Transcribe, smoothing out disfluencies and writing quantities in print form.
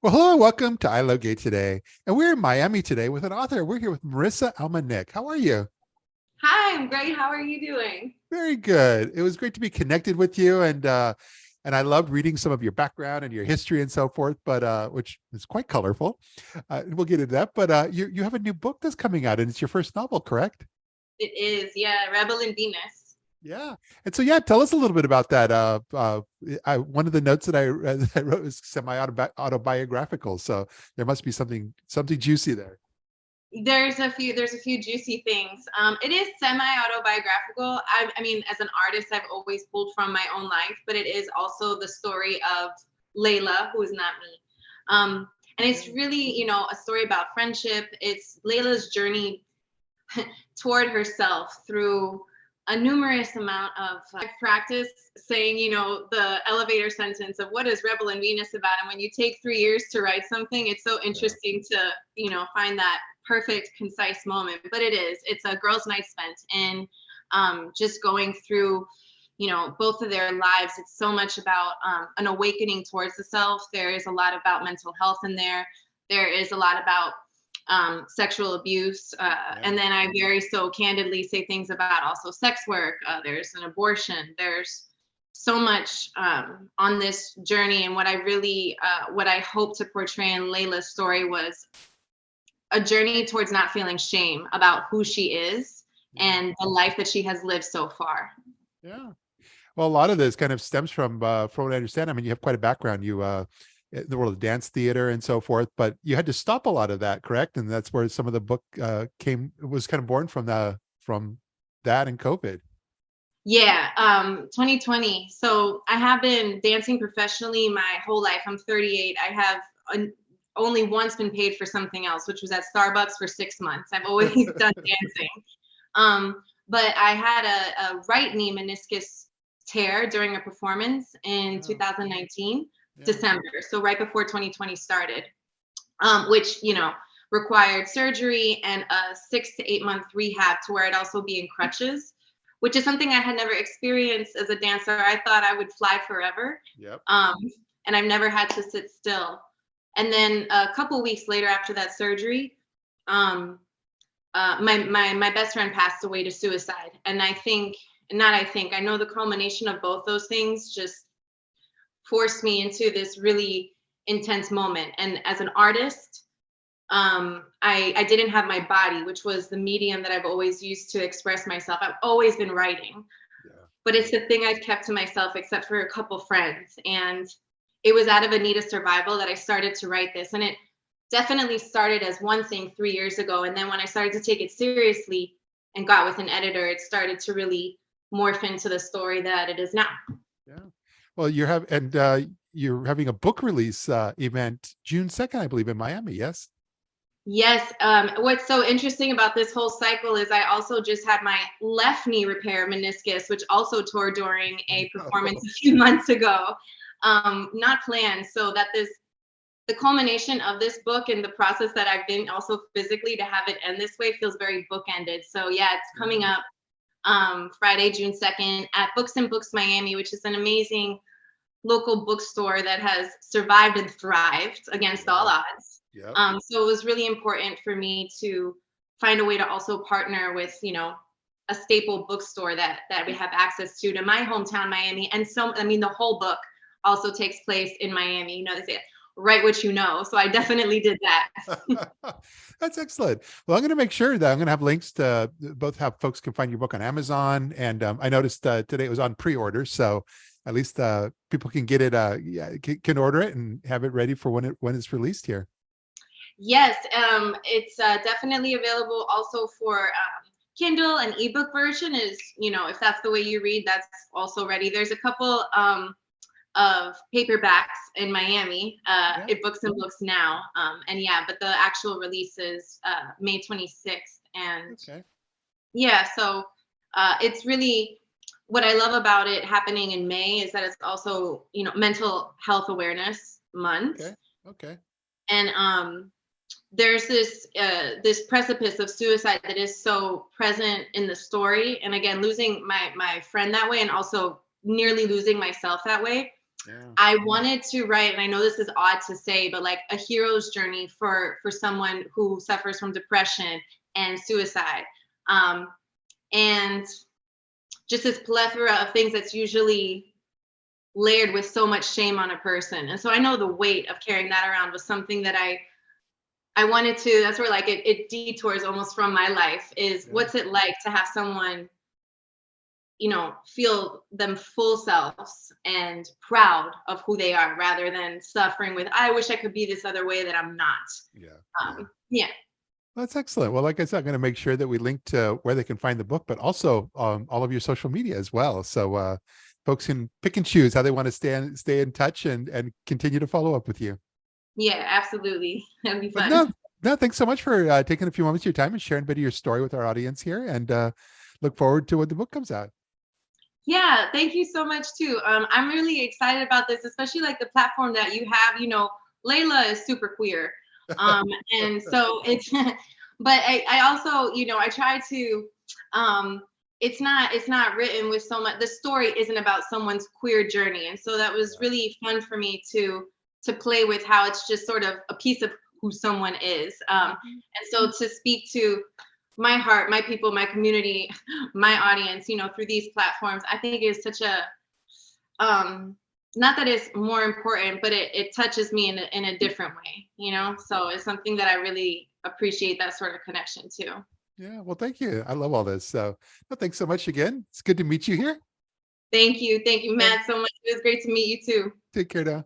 Well, hello and welcome to ILoveGay today. And we're in Miami today with an author. We're here with Marissa Alma Nick. How are you? Hi, I'm great. How are you doing? Very good. It was great to be connected with you, and I loved reading some of your background and your history and so forth, but which is quite colorful. We'll get into that. But you have a new book that's coming out, and it's your first novel, correct? It is, yeah, Rebel in Venus. Yeah. And so, yeah, tell us a little bit about that. One of the notes that that I wrote was semi-autobiographical. So there must be something juicy there. There's a few juicy things. It is semi-autobiographical. I mean, as an artist, I've always pulled from my own life, but it is also the story of Layla, who is not me. And it's really, a story about friendship. It's Layla's journey toward herself through a numerous amount of I've practiced saying, the elevator sentence of what is Rebel and Venus about. And when you take 3 years to write something, it's so interesting to, find that perfect, concise moment. But it's a girls' night spent in just going through, both of their lives. It's so much about an awakening towards the self. There is a lot about mental health in there. There is a lot about sexual abuse. And then I very so candidly say things about also sex work. There's an abortion. There's so much on this journey. And what I hope to portray in Layla's story was a journey towards not feeling shame about who she is and the life that she has lived so far. Yeah. Well, a lot of this kind of stems from what I understand. I mean, you have quite a background. You in the world of dance theater and so forth, but you had to stop a lot of that, correct? And that's where some of the book was kind of born from that and COVID. Yeah, 2020. So I have been dancing professionally my whole life. I'm 38. I have only once been paid for something else, which was at Starbucks for 6 months. I've always done dancing. But I had a right knee meniscus tear during a performance in 2019, December. So right before 2020 started, which, required surgery and a 6 to 8 month rehab to where I'd also be in crutches, which is something I had never experienced as a dancer. I thought I would fly forever. Yep. And I've never had to sit still. And then a couple weeks later after that surgery, my best friend passed away to suicide. And I know the culmination of both those things just forced me into this really intense moment. And as an artist, I didn't have my body, which was the medium that I've always used to express myself. I've always been writing, but it's the thing I've kept to myself, except for a couple friends. And it was out of a need of survival that I started to write this. And it definitely started as one thing 3 years ago. And then when I started to take it seriously and got with an editor, it started to really morph into the story that it is now. Yeah. Well, you're having a book release event June 2nd, I believe, in Miami. Yes. Yes. What's so interesting about this whole cycle is I also just had my left knee repair meniscus, which also tore during a performance a few months ago. Not planned. So that the culmination of this book and the process that I've been also physically to have it end this way feels very bookended. So yeah, it's coming up Friday, June 2nd at BooksandBooks Miami, which is an amazing local bookstore that has survived and thrived against all odds. Yep. So it was really important for me to find a way to also partner with, a staple bookstore that we have access to my hometown, Miami. And the whole book also takes place in Miami. They say, write what you know. So I definitely did that. That's excellent. Well, I'm going to make sure that I'm going to have links to both how folks can find your book on Amazon. And I noticed today it was on pre-order. So at least people can get it, can order it and have it ready for when it's released here. Yes, it's definitely available also for Kindle. And ebook version is, if that's the way you read, that's also ready. There's a couple of paperbacks in Miami at Books and Books now. But the actual release is May 26th. And so it's really, what I love about it happening in May is that it's also, Mental Health Awareness Month. Okay. And there's this precipice of suicide that is so present in the story. And again, losing my friend that way, and also nearly losing myself that way. Yeah. I wanted to write, and I know this is odd to say, but like a hero's journey for someone who suffers from depression and suicide. Um, and just this plethora of things that's usually layered with so much shame on a person. And so I know the weight of carrying that around was something that I wanted to, that's where like it detours almost from my life, is Yeah. what's it like to have someone, you know, feel them full selves and proud of who they are, rather than suffering with, I wish I could be this other way that I'm not. Yeah. Yeah. Yeah. That's excellent. Well, like I said, I'm going to make sure that we link to where they can find the book, but also all of your social media as well. So folks can pick and choose how they want to stay in touch and continue to follow up with you. Yeah, absolutely. That'd be But fun. no, thanks so much for taking a few moments of your time and sharing a bit of your story with our audience here. And look forward to when the book comes out. Yeah, thank you so much too. I'm really excited about this, especially like the platform that you have. You know, Layla is super queer, um, and so it's. But I also, you know, I try to. Um, it's not written with so much. The story isn't about someone's queer journey, and so that was really fun for me to play with how it's just sort of a piece of who someone is. And so to speak to my heart, my people, my community, my audience, you know, through these platforms, I think is such a not that it's more important, but it touches me in a different way, you know. So it's something that I really appreciate, that sort of connection too. Yeah. Well, thank you. I love all this. So thanks so much again. It's good to meet you here. Thank you, Uh, Matt, so much. It was great to meet you too. Take care now.